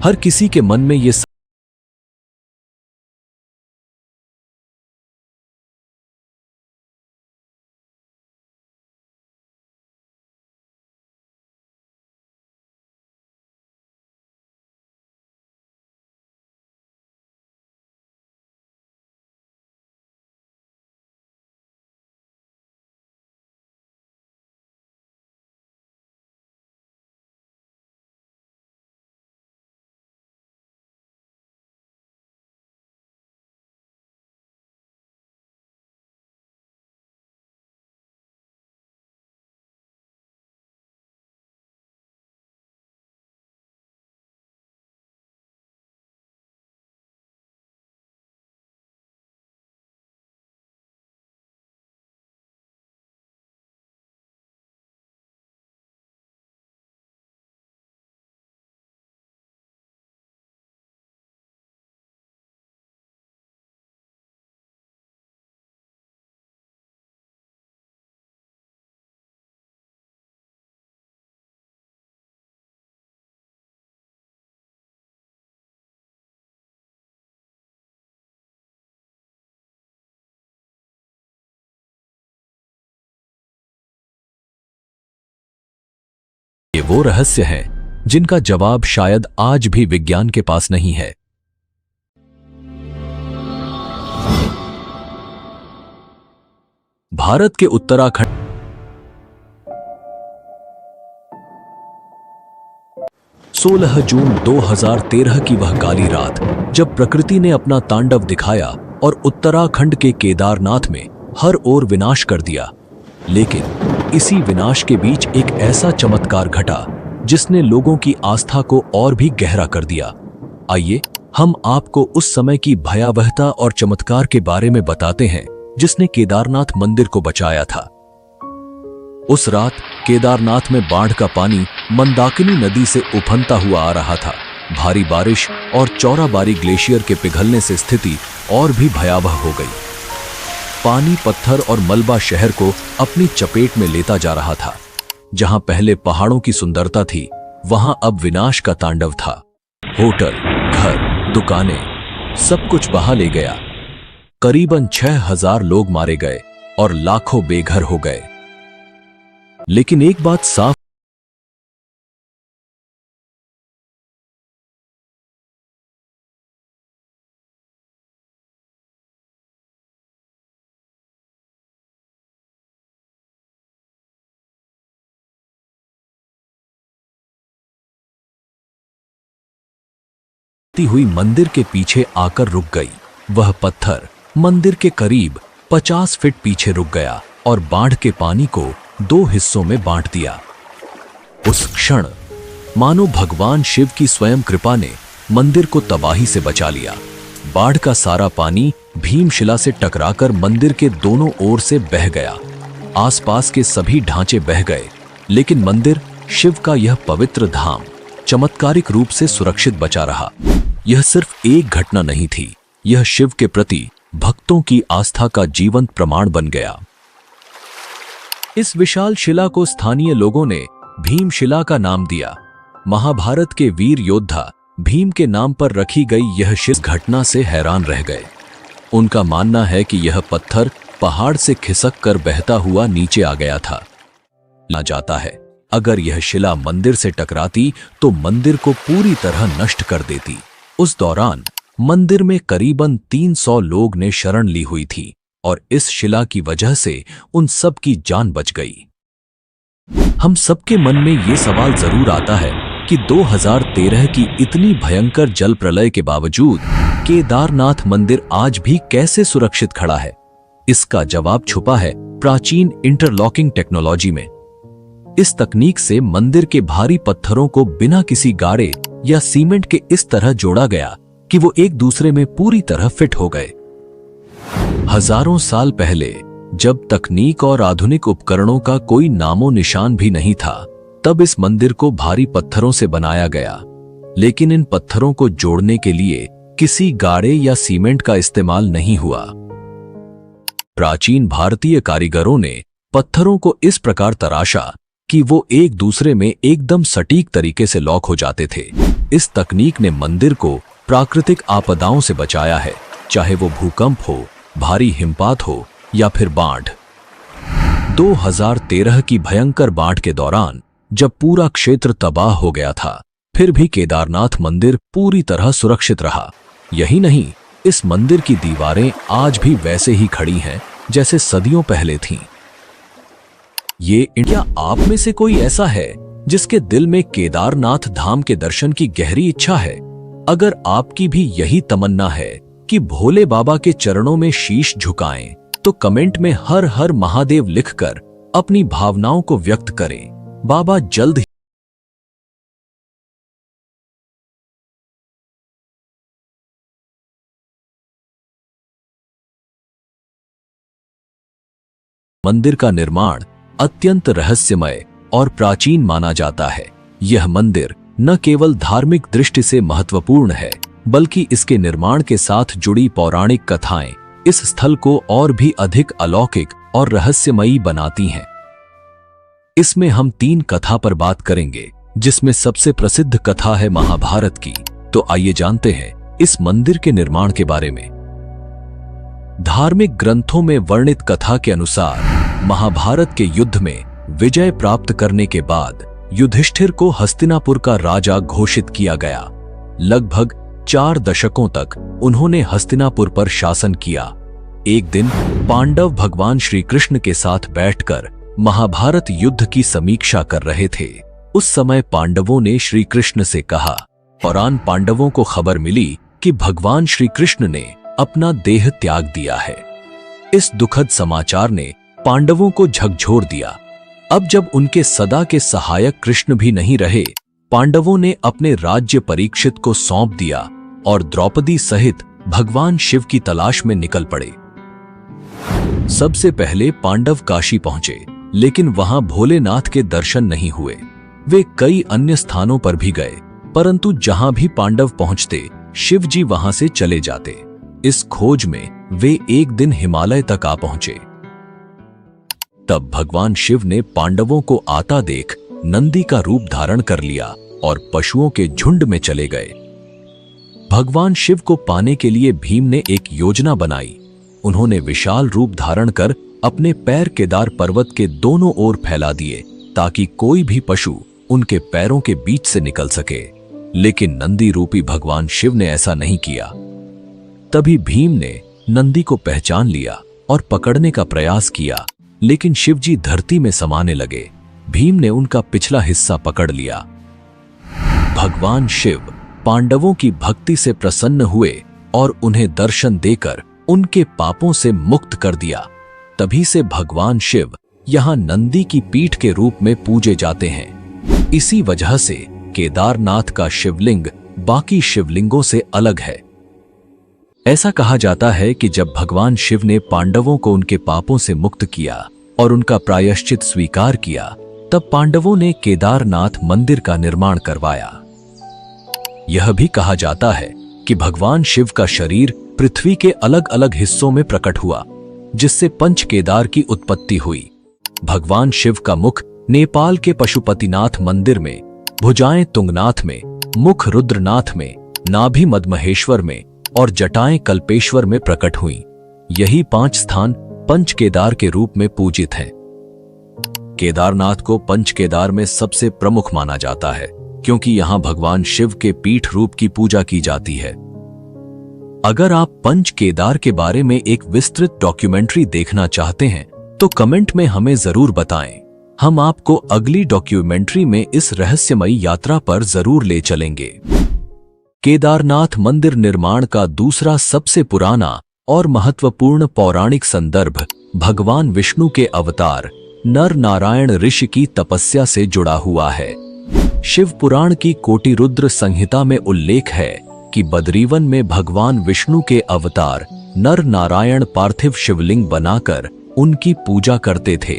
हर किसी के मन में ये वो रहस्य हैं जिनका जवाब शायद आज भी विज्ञान के पास नहीं है। भारत के उत्तराखंड 16 जून 2013 की वह काली रात, जब प्रकृति ने अपना तांडव दिखाया और उत्तराखंड के केदारनाथ में हर ओर विनाश कर दिया। लेकिन इसी विनाश के बीच एक ऐसा चमत्कार घटा जिसने लोगों की आस्था को और भी गहरा कर दिया। आइए हम आपको उस समय की भयावहता और चमत्कार के बारे में बताते हैं जिसने केदारनाथ मंदिर को बचाया था। उस रात केदारनाथ में बाढ़ का पानी मंदाकिनी नदी से उफनता हुआ आ रहा था। भारी बारिश और चौराबारी ग्लेशियर के पिघलने से स्थिति और भी भयावह हो गई। पानी, पत्थर और मलबा शहर को अपनी चपेट में लेता जा रहा था। जहां पहले पहाड़ों की सुंदरता थी, वहां अब विनाश का तांडव था। होटल, घर, दुकानें, सब कुछ बहा ले गया। करीबन 6000 लोग मारे गए और लाखों बेघर हो गए। लेकिन एक बात साफ हुई मंदिर के पीछे आकर रुक गई। वह पत्थर मंदिर के करीब 50 फीट पीछे रुक गया और बाढ़ के पानी को 2 हिस्सों में बांट दिया। उस क्षण मानो भगवान शिव की स्वयं कृपा ने मंदिर को तबाही से बचा लिया। बाढ़ का सारा पानी भीमशिला से टकराकर मंदिर के दोनों ओर से बह गया। आसपास के सभी ढांचे बह गए, लेकिन मंदिर, शिव का यह पवित्र धाम, चमत्कारिक रूप से सुरक्षित बचा रहा। यह सिर्फ एक घटना नहीं थी, यह शिव के प्रति भक्तों की आस्था का जीवंत प्रमाण बन गया। इस विशाल शिला को स्थानीय लोगों ने भीमशिला का नाम दिया। महाभारत के वीर योद्धा भीम के नाम पर रखी गई यह शिला घटना से हैरान रह गए। उनका मानना है कि यह पत्थर पहाड़ से खिसक कर बहता हुआ नीचे आ गया था। ना जाता है, अगर यह शिला मंदिर से टकराती तो मंदिर को पूरी तरह नष्ट कर देती। उस दौरान मंदिर में करीबन 300 लोग ने शरण ली हुई थी और इस शिला की वजह से उन सब की जान बच गई। हम सबके मन में ये सवाल जरूर आता है कि 2013 की इतनी भयंकर जल प्रलय के बावजूद केदारनाथ मंदिर आज भी कैसे सुरक्षित खड़ा है। इसका जवाब छुपा है प्राचीन इंटरलॉकिंग टेक्नोलॉजी में। इस तकनीक से मंदिर के भारी पत्थरों को बिना किसी गाड़े या सीमेंट के इस तरह जोड़ा गया कि वो एक दूसरे में पूरी तरह फिट हो गए। हजारों साल पहले, जब तकनीक और आधुनिक उपकरणों का कोई नामो निशान भी नहीं था, तब इस मंदिर को भारी पत्थरों से बनाया गया। लेकिन इन पत्थरों को जोड़ने के लिए किसी गाड़े या सीमेंट का इस्तेमाल नहीं हुआ। प्राचीन भारतीय कारीगरों ने पत्थरों को इस प्रकार तराशा कि वो एक दूसरे में एकदम सटीक तरीके से लॉक हो जाते थे। इस तकनीक ने मंदिर को प्राकृतिक आपदाओं से बचाया है, चाहे वो भूकंप हो, भारी हिमपात हो या फिर बाढ़। 2013 की भयंकर बाढ़ के दौरान जब पूरा क्षेत्र तबाह हो गया था, फिर भी केदारनाथ मंदिर पूरी तरह सुरक्षित रहा। यही नहीं, इस मंदिर की दीवारें आज भी वैसे ही खड़ी हैं जैसे सदियों पहले थीं। ये इंडिया आप में से कोई ऐसा है जिसके दिल में केदारनाथ धाम के दर्शन की गहरी इच्छा है? अगर आपकी भी यही तमन्ना है कि भोले बाबा के चरणों में शीश झुकाएं, तो कमेंट में हर हर महादेव लिखकर अपनी भावनाओं को व्यक्त करें। बाबा जल्द ही मंदिर का निर्माण अत्यंत रहस्यमय और प्राचीन माना जाता है। यह मंदिर न केवल धार्मिक दृष्टि से महत्वपूर्ण है, बल्कि इसके निर्माण के साथ जुड़ी पौराणिक कथाएं इस स्थल को और भी अधिक अलौकिक और रहस्यमयी बनाती हैं। इसमें हम 3 कथा पर बात करेंगे, जिसमें सबसे प्रसिद्ध कथा है महाभारत की। तो आइए जानते हैं इस मंदिर के निर्माण के बारे में। धार्मिक ग्रंथों में वर्णित कथा के अनुसार महाभारत के युद्ध में विजय प्राप्त करने के बाद युधिष्ठिर को हस्तिनापुर का राजा घोषित किया गया। लगभग 4 दशकों तक उन्होंने हस्तिनापुर पर शासन किया। एक दिन पांडव भगवान श्री कृष्ण के साथ बैठकर महाभारत युद्ध की समीक्षा कर रहे थे। उस समय पांडवों ने श्री कृष्ण से कहा, और पांडवों को खबर मिली कि भगवान श्री कृष्ण ने अपना देह त्याग दिया है। इस दुखद समाचार ने पांडवों को झकझोर दिया। अब जब उनके सदा के सहायक कृष्ण भी नहीं रहे, पांडवों ने अपने राज्य परीक्षित को सौंप दिया और द्रौपदी सहित भगवान शिव की तलाश में निकल पड़े। सबसे पहले पांडव काशी पहुंचे, लेकिन वहां भोलेनाथ के दर्शन नहीं हुए। वे कई अन्य स्थानों पर भी गए, परंतु जहां भी पांडव पहुंचते, शिव जी वहां से चले जाते। इस खोज में वे एक दिन हिमालय तक आ पहुंचे। तब भगवान शिव ने पांडवों को आता देख नंदी का रूप धारण कर लिया और पशुओं के झुंड में चले गए। भगवान शिव को पाने के लिए भीम ने एक योजना बनाई। उन्होंने विशाल रूप धारण कर अपने पैर केदार पर्वत के दोनों ओर फैला दिए, ताकि कोई भी पशु उनके पैरों के बीच से निकल सके। लेकिन नंदी रूपी भगवान शिव ने ऐसा नहीं किया। तभी भीम ने नंदी को पहचान लिया और पकड़ने का प्रयास किया, लेकिन शिवजी धरती में समाने लगे। भीम ने उनका पिछला हिस्सा पकड़ लिया। भगवान शिव पांडवों की भक्ति से प्रसन्न हुए और उन्हें दर्शन देकर उनके पापों से मुक्त कर दिया। तभी से भगवान शिव यहाँ नंदी की पीठ के रूप में पूजे जाते हैं। इसी वजह से केदारनाथ का शिवलिंग बाकी शिवलिंगों से अलग है। ऐसा कहा जाता है कि जब भगवान शिव ने पांडवों को उनके पापों से मुक्त किया और उनका प्रायश्चित स्वीकार किया, तब पांडवों ने केदारनाथ मंदिर का निर्माण करवाया। यह भी कहा जाता है कि भगवान शिव का शरीर पृथ्वी के अलग अलग हिस्सों में प्रकट हुआ, जिससे पंच केदार की उत्पत्ति हुई। भगवान शिव का मुख नेपाल के पशुपतिनाथ मंदिर में, भुजाएं तुंगनाथ में, मुख रुद्रनाथ में, नाभि मदमहेश्वर में और जटाएं कल्पेश्वर में प्रकट हुई। यही 5 स्थान पंच केदार के रूप में पूजित हैं। केदारनाथ को पंच केदार में सबसे प्रमुख माना जाता है, क्योंकि यहां भगवान शिव के पीठ रूप की पूजा की जाती है। अगर आप पंच केदार के बारे में एक विस्तृत डॉक्यूमेंट्री देखना चाहते हैं, तो कमेंट में हमें जरूर बताएं। हम आपको अगली डॉक्यूमेंट्री में इस रहस्यमयी यात्रा पर जरूर ले चलेंगे। केदारनाथ मंदिर निर्माण का दूसरा सबसे पुराना और महत्वपूर्ण पौराणिक संदर्भ भगवान विष्णु के अवतार नर नारायण ऋषि की तपस्या से जुड़ा हुआ है। शिव पुराण की कोटि रुद्र संहिता में उल्लेख है कि बद्रीवन में भगवान विष्णु के अवतार नर नारायण पार्थिव शिवलिंग बनाकर उनकी पूजा करते थे।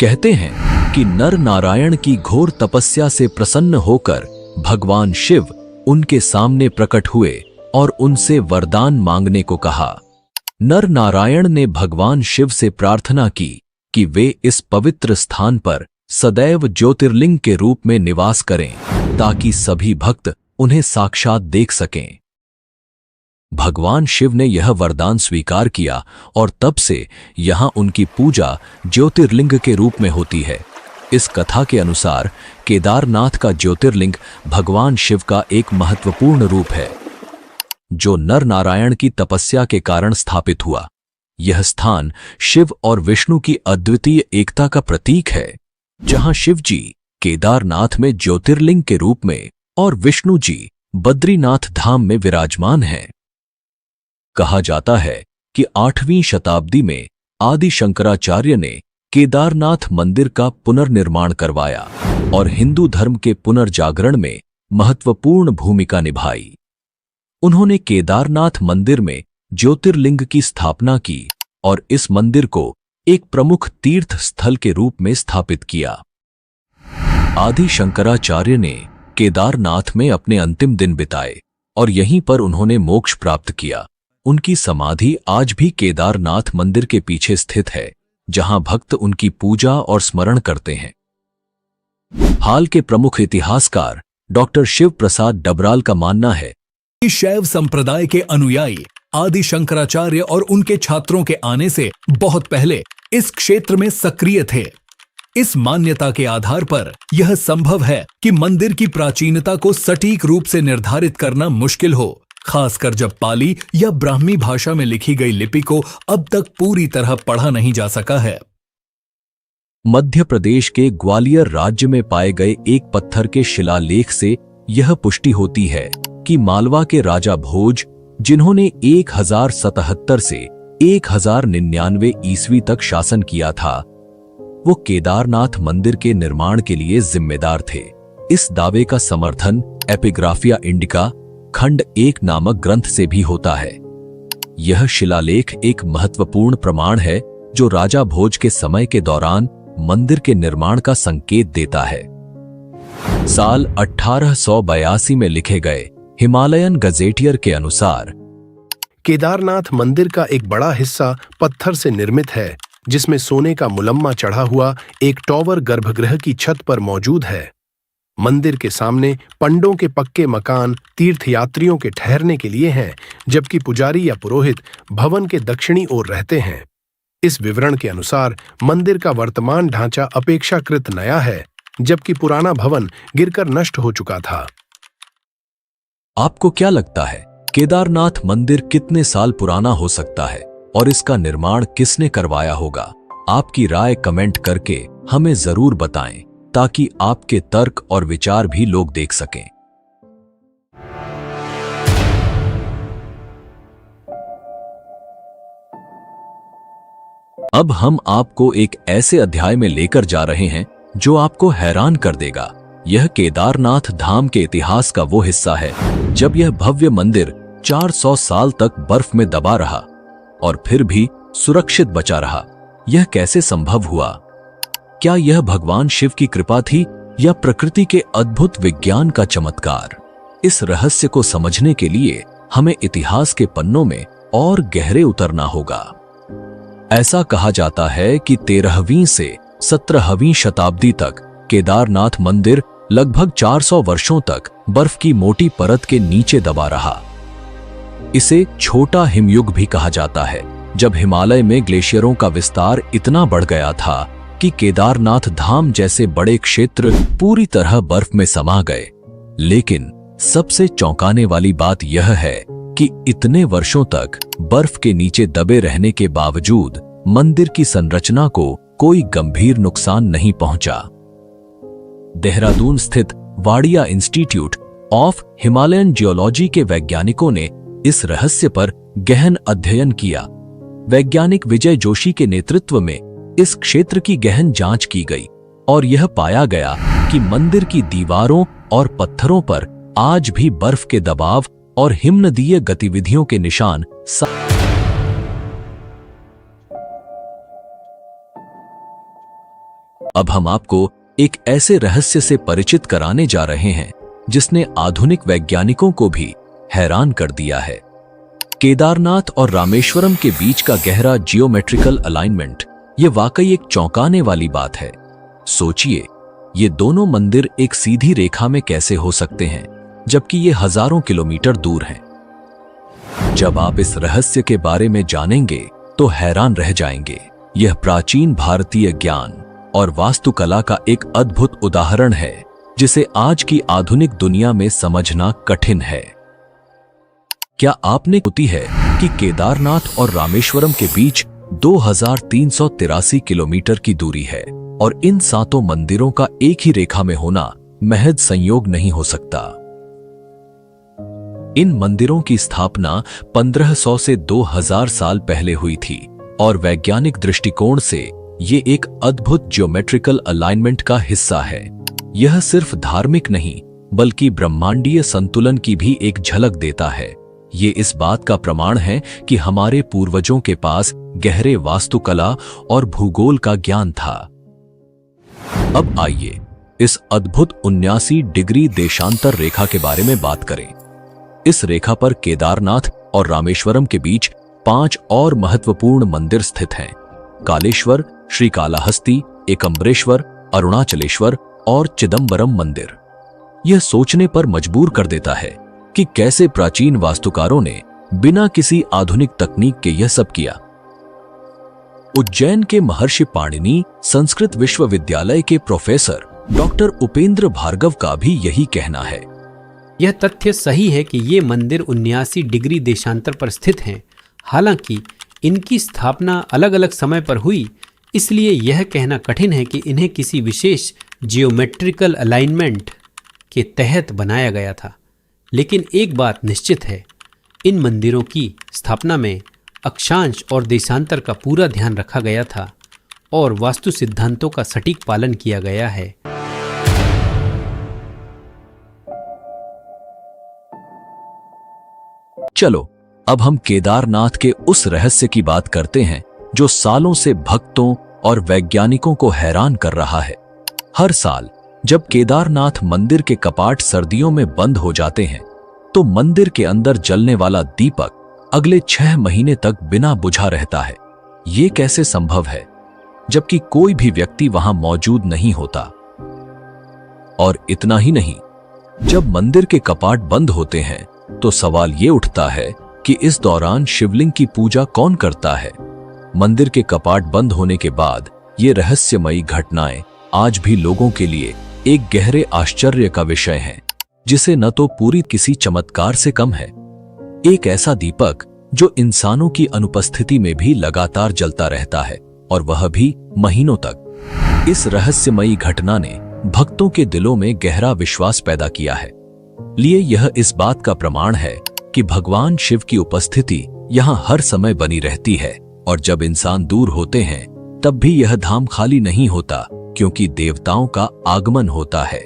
कहते हैं कि नर नारायण की घोर तपस्या से प्रसन्न होकर भगवान शिव उनके सामने प्रकट हुए और उनसे वरदान मांगने को कहा। नर नारायण ने भगवान शिव से प्रार्थना की कि वे इस पवित्र स्थान पर सदैव ज्योतिर्लिंग के रूप में निवास करें ताकि सभी भक्त उन्हें साक्षात देख सकें। भगवान शिव ने यह वरदान स्वीकार किया और तब से यहां उनकी पूजा ज्योतिर्लिंग के रूप में होती है। इस कथा के अनुसार केदारनाथ का ज्योतिर्लिंग भगवान शिव का एक महत्वपूर्ण रूप है, जो नर नारायण की तपस्या के कारण स्थापित हुआ। यह स्थान शिव और विष्णु की अद्वितीय एकता का प्रतीक है, जहां शिव जी केदारनाथ में ज्योतिर्लिंग के रूप में और विष्णु जी बद्रीनाथ धाम में विराजमान हैं। कहा जाता है कि 8वीं शताब्दी में आदि शंकराचार्य ने केदारनाथ मंदिर का पुनर्निर्माण करवाया और हिंदू धर्म के पुनर्जागरण में महत्वपूर्ण भूमिका निभाई। उन्होंने केदारनाथ मंदिर में ज्योतिर्लिंग की स्थापना की और इस मंदिर को एक प्रमुख तीर्थ स्थल के रूप में स्थापित किया। आदि शंकराचार्य ने केदारनाथ में अपने अंतिम दिन बिताए और यहीं पर उन्होंने मोक्ष प्राप्त किया। उनकी समाधि आज भी केदारनाथ मंदिर के पीछे स्थित है, जहां भक्त उनकी पूजा और स्मरण करते हैं। हाल के प्रमुख इतिहासकार डॉक्टर शिव प्रसाद डबराल का मानना है कि शैव संप्रदाय के अनुयायी आदि शंकराचार्य और उनके छात्रों के आने से बहुत पहले इस क्षेत्र में सक्रिय थे। इस मान्यता के आधार पर यह संभव है कि मंदिर की प्राचीनता को सटीक रूप से निर्धारित करना मुश्किल हो, खासकर जब पाली या ब्राह्मी भाषा में लिखी गई लिपि को अब तक पूरी तरह पढ़ा नहीं जा सका है। मध्य प्रदेश के ग्वालियर राज्य में पाए गए एक पत्थर के शिलालेख से यह पुष्टि होती है कि मालवा के राजा भोज, जिन्होंने 1077 से 1099 ईस्वी तक शासन किया था, वो केदारनाथ मंदिर के निर्माण के लिए जिम्मेदार थे। इस दावे का समर्थन एपिग्राफिया इंडिका खंड 1 नामक ग्रंथ से भी होता है। यह शिलालेख एक महत्वपूर्ण प्रमाण है जो राजा भोज के समय के दौरान मंदिर के निर्माण का संकेत देता है। साल 1882 में लिखे गए हिमालयन गजेटियर के अनुसार केदारनाथ मंदिर का एक बड़ा हिस्सा पत्थर से निर्मित है, जिसमें सोने का मुलम्मा चढ़ा हुआ एक टॉवर गर्भगृह की छत पर मौजूद है। मंदिर के सामने पंडों के पक्के मकान तीर्थयात्रियों के ठहरने के लिए हैं, जबकि पुजारी या पुरोहित भवन के दक्षिणी ओर रहते हैं। इस विवरण के अनुसार मंदिर का वर्तमान ढांचा अपेक्षाकृत नया है, जबकि पुराना भवन गिरकर नष्ट हो चुका था। आपको क्या लगता है, केदारनाथ मंदिर कितने साल पुराना हो सकता है और इसका निर्माण किसने करवाया होगा? आपकी राय कमेंट करके हमें जरूर बताएं, ताकि आपके तर्क और विचार भी लोग देख सकें। अब हम आपको एक ऐसे अध्याय में लेकर जा रहे हैं जो आपको हैरान कर देगा। यह केदारनाथ धाम के इतिहास का वो हिस्सा है जब यह भव्य मंदिर 400 साल तक बर्फ में दबा रहा और फिर भी सुरक्षित बचा रहा। यह कैसे संभव हुआ? क्या यह भगवान शिव की कृपा थी या प्रकृति के अद्भुत विज्ञान का चमत्कार? इस रहस्य को समझने के लिए हमें इतिहास के पन्नों में और गहरे उतरना होगा। ऐसा कहा जाता है कि 13वीं से 17वीं शताब्दी तक केदारनाथ मंदिर लगभग 400 वर्षों तक बर्फ की मोटी परत के नीचे दबा रहा। इसे छोटा हिमयुग भी कहा जाता है, जब हिमालय में ग्लेशियरों का विस्तार इतना बढ़ गया था कि केदारनाथ धाम जैसे बड़े क्षेत्र पूरी तरह बर्फ में समा गए। लेकिन सबसे चौंकाने वाली बात यह है कि इतने वर्षों तक बर्फ के नीचे दबे रहने के बावजूद मंदिर की संरचना को कोई गंभीर नुकसान नहीं पहुंचा। देहरादून स्थित Wadia institute of Himalayan geology के वैज्ञानिकों ने इस रहस्य पर गहन अध्ययन किया। वैज्ञानिक विजय जोशी के नेतृत्व में इस क्षेत्र की गहन जांच की गई और यह पाया गया कि मंदिर की दीवारों और पत्थरों पर आज भी बर्फ के दबाव और हिमनदीय गतिविधियों के निशान अब हम आपको एक ऐसे रहस्य से परिचित कराने जा रहे हैं जिसने आधुनिक वैज्ञानिकों को भी हैरान कर दिया है। केदारनाथ और रामेश्वरम के बीच का गहरा जियोमेट्रिकल अलाइनमेंट, यह वाकई एक चौंकाने वाली बात है। सोचिए, ये दोनों मंदिर एक सीधी रेखा में कैसे हो सकते हैं, जबकि ये हजारों किलोमीटर दूर हैं। जब आप इस रहस्य के बारे में जानेंगे तो हैरान रह जाएंगे। यह प्राचीन भारतीय ज्ञान और वास्तुकला का एक अद्भुत उदाहरण है, जिसे आज की आधुनिक दुनिया में समझना कठिन है। क्या आपने होती है कि केदारनाथ और रामेश्वरम के बीच 2383 किलोमीटर की दूरी है और इन सातों मंदिरों का एक ही रेखा में होना महज संयोग नहीं हो सकता। इन मंदिरों की स्थापना 1500 से 2000 साल पहले हुई थी और वैज्ञानिक दृष्टिकोण से ये एक अद्भुत ज्योमेट्रिकल अलाइनमेंट का हिस्सा है। यह सिर्फ धार्मिक नहीं बल्कि ब्रह्मांडीय संतुलन की भी एक झलक देता है। ये इस बात का प्रमाण है कि हमारे पूर्वजों के पास गहरे वास्तुकला और भूगोल का ज्ञान था। अब आइए इस अद्भुत 79 डिग्री देशांतर रेखा के बारे में बात करें। इस रेखा पर केदारनाथ और रामेश्वरम के बीच 5 और महत्वपूर्ण मंदिर स्थित हैं: कालेश्वर, श्रीकालाहस्ती, एकम्बरेश्वर, अरुणाचलेश्वर और चिदंबरम मंदिर। यह सोचने पर मजबूर कर देता है कि कैसे प्राचीन वास्तुकारों ने बिना किसी आधुनिक तकनीक के यह सब किया। उज्जैन के महर्षि पाणिनि संस्कृत विश्वविद्यालय के प्रोफेसर डॉक्टर उपेंद्र भार्गव का भी यही कहना है। यह तथ्य सही है कि ये मंदिर 79 डिग्री देशांतर पर स्थित हैं। हालांकि इनकी स्थापना अलग अलग समय पर हुई, इसलिए यह कहना कठिन है कि इन्हें किसी विशेष जियोमेट्रिकल अलाइनमेंट के तहत बनाया गया था। लेकिन एक बात निश्चित है, इन मंदिरों की स्थापना में अक्षांश और देशांतर का पूरा ध्यान रखा गया था और वास्तु सिद्धांतों का सटीक पालन किया गया है। चलो अब हम केदारनाथ के उस रहस्य की बात करते हैं जो सालों से भक्तों और वैज्ञानिकों को हैरान कर रहा है। हर साल जब केदारनाथ मंदिर के कपाट सर्दियों में बंद हो जाते हैं तो मंदिर के अंदर जलने वाला दीपक अगले 6 महीने तक बिना बुझा रहता है। ये कैसे संभव है जबकि कोई भी व्यक्ति वहां मौजूद नहीं होता? और इतना ही नहीं, जब मंदिर के कपाट बंद होते हैं तो सवाल ये उठता है कि इस दौरान शिवलिंग की पूजा कौन करता है? मंदिर के कपाट बंद होने के बाद ये रहस्यमयी घटनाएं आज भी लोगों के लिए एक गहरे आश्चर्य का विषय हैं, जिसे न तो पूरी किसी चमत्कार से कम है। एक ऐसा दीपक जो इंसानों की अनुपस्थिति में भी लगातार जलता रहता है और वह भी महीनों तक। इस रहस्यमयी घटना ने भक्तों के दिलों में गहरा विश्वास पैदा किया है। लिए यह इस बात का प्रमाण है कि भगवान शिव की उपस्थिति यहाँ हर समय बनी रहती है और जब इंसान दूर होते हैं तब भी यह धाम खाली नहीं होता, क्योंकि देवताओं का आगमन होता है।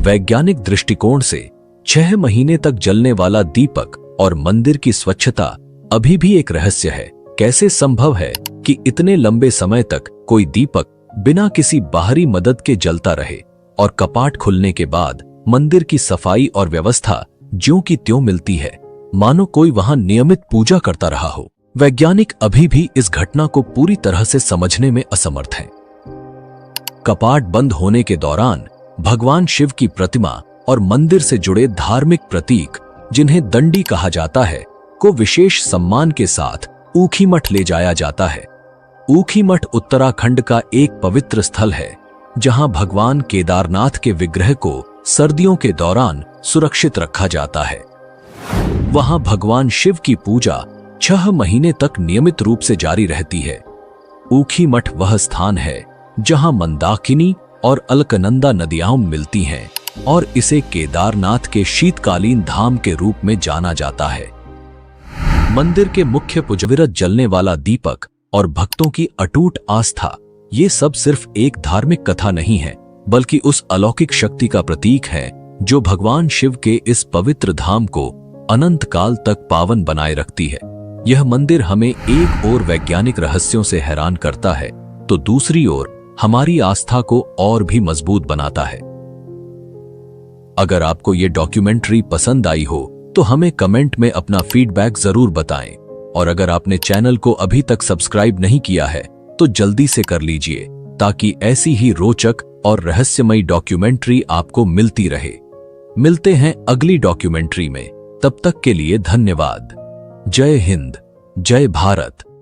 वैज्ञानिक दृष्टिकोण से 6 महीने तक जलने वाला दीपक और मंदिर की स्वच्छता अभी भी एक रहस्य है। कैसे संभव है कि इतने लंबे समय तक कोई दीपक बिना किसी बाहरी मदद के जलता रहे और कपाट खुलने के बाद मंदिर की सफाई और व्यवस्था ज्यों की त्यों मिलती है, मानो कोई वहां नियमित पूजा करता रहा हो। वैज्ञानिक अभी भी इस घटना को पूरी तरह से समझने में असमर्थ हैं। कपाट बंद होने के दौरान भगवान शिव की प्रतिमा और मंदिर से जुड़े धार्मिक प्रतीक, जिन्हें दंडी कहा जाता है, को विशेष सम्मान के साथ ऊखीमठ ले जाया जाता है। ऊखीमठ उत्तराखंड का एक पवित्र स्थल है जहां भगवान केदारनाथ के विग्रह को सर्दियों के दौरान सुरक्षित रखा जाता है। वहां भगवान शिव की पूजा 6 महीने तक नियमित रूप से जारी रहती है। ऊखीमठ वह स्थान है जहां मंदाकिनी और अलकनंदा नदियां मिलती हैं और इसे केदारनाथ के शीतकालीन धाम के रूप में जाना जाता है। मंदिर के मुख्य पुजविरत जलने वाला दीपक और भक्तों की अटूट आस्था, ये सब सिर्फ एक धार्मिक कथा नहीं है, बल्कि उस अलौकिक शक्ति का प्रतीक है जो भगवान शिव के इस पवित्र धाम को अनंत काल तक पावन बनाए रखती है। यह मंदिर हमें एक ओर वैज्ञानिक रहस्यों से हैरान करता है तो दूसरी ओर हमारी आस्था को और भी मजबूत बनाता है। अगर आपको ये डॉक्यूमेंट्री पसंद आई हो तो हमें कमेंट में अपना फीडबैक जरूर बताएं, और अगर आपने चैनल को अभी तक सब्सक्राइब नहीं किया है तो जल्दी से कर लीजिए ताकि ऐसी ही रोचक और रहस्यमयी डॉक्यूमेंट्री आपको मिलती रहे। मिलते हैं अगली डॉक्यूमेंट्री में, तब तक के लिए धन्यवाद। जय हिंद, जय भारत।